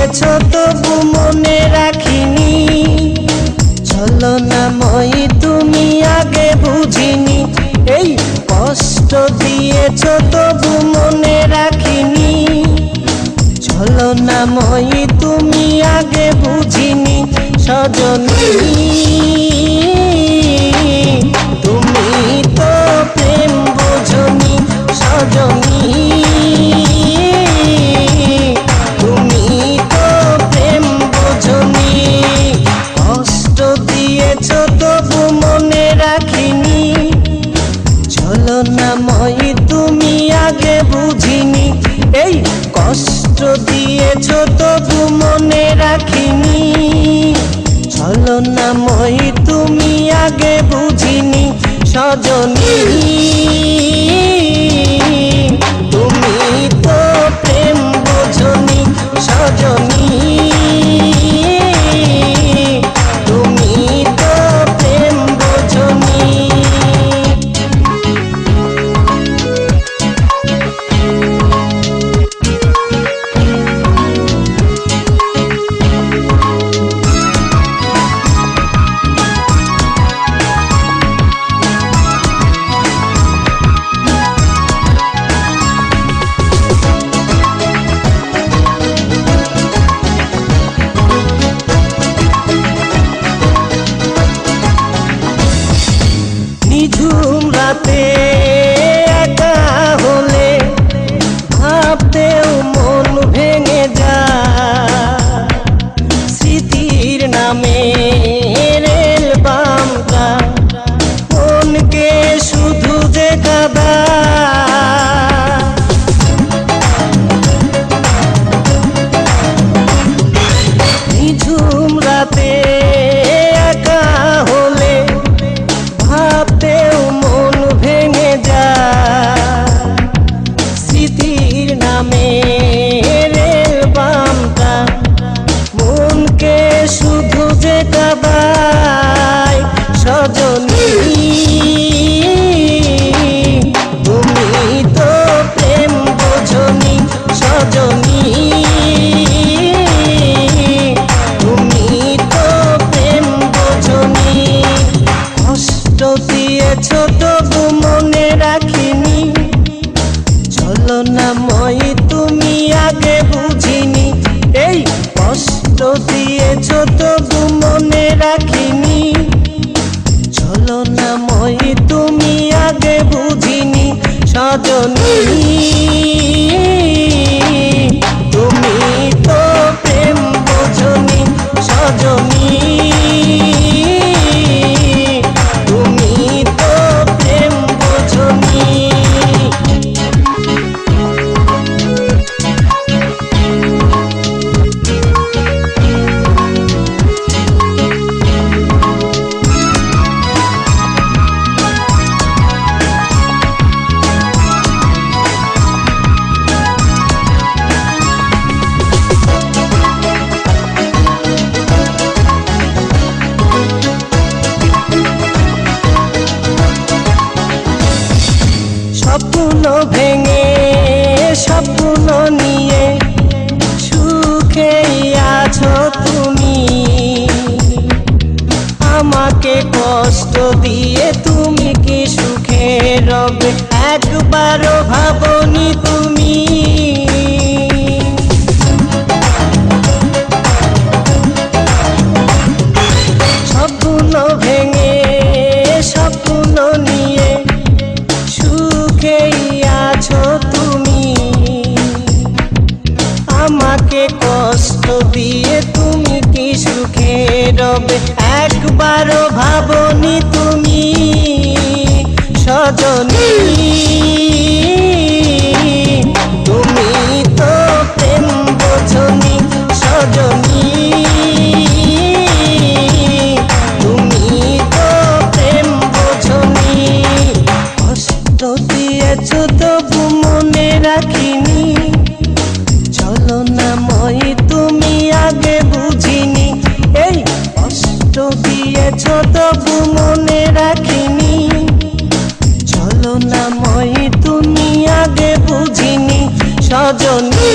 দিয়েছ তবু মনে রাখিনি, ছলনাময়ী তুমি আগে বুঝিনি। এই কষ্ট দিয়েছ তবু মনে রাখিনি, ছলনাময়ী তুমি আগে বুঝিনি। সজনী তুমি তো প্রেম বোঝনি, সজনী তুমি তো প্রেম বোঝনি। কষ্ট দিয়েছ তবু মনে রাখিনি, ছলনাময়ী তুমি আগে বুঝিনি। এই কষ্ট দিয়েছ তবু মনে রাখিনি, ছলনাময়ী তুমি আগে বুঝিনি। সজনী তুমি তো প্রেম বোঝনি, সজনী তুমি তো প্রেম বোঝনি। নিঝুম রাতে একা হলে ভাবতেও মন ভেঙে যায়, স্মৃতির নামে রেল বামটা মনকে শুধু যে কাঁদায়। নিঝুম রাতে একা হলে ভাবতেও মন ভেঙে যায়, স্মৃতির নামে রেল বামটা মনকে শুধু যে কাঁদায়। সজনী তুমি তো প্রেম বোঝনি, সজনী তুমি তো প্রেম বোঝনি। কষ্ট দিয়েছ তবু মনে রাখিনি, ছলনাময়ী তুমি আগে বুঝিনি। এই কষ্ট দিয়েছ তবু মনে রাখিনি, ছলনাময়ী তুমি আগে বুঝিনি। সজনী তুমি তো প্রেম বোঝনি, সজনী তুমি তো প্রেম বোঝনি। স্বপ্ন ভেঙে স্বপ্ন নিয়ে সুখেই আছো তুমি, আমাকে কষ্ট দিয়ে তুমি কি সুখে রবে একবারও ভাবনি তুমি। স্বপ্ন ভেঙে স্বপ্ন নিয়ে সুখেই আছো তুমি, আমাকে কষ্ট দিয়ে তুমি কি সুখে রবে একবারও ভাবনি তুমি। সজনী তুমি তো প্রেম বোঝনি, সজনী তুমি তো প্রেম বোঝনি। কষ্ট দিয়েছ তবু মনে রাখিনি, ছলনাময়ী তুমি আগে বুঝিনি। এই কষ্ট দিয়েছ তবু মনে রাখিনি, ছলনাময়ী তুমি আগে বুঝিনি। সজনী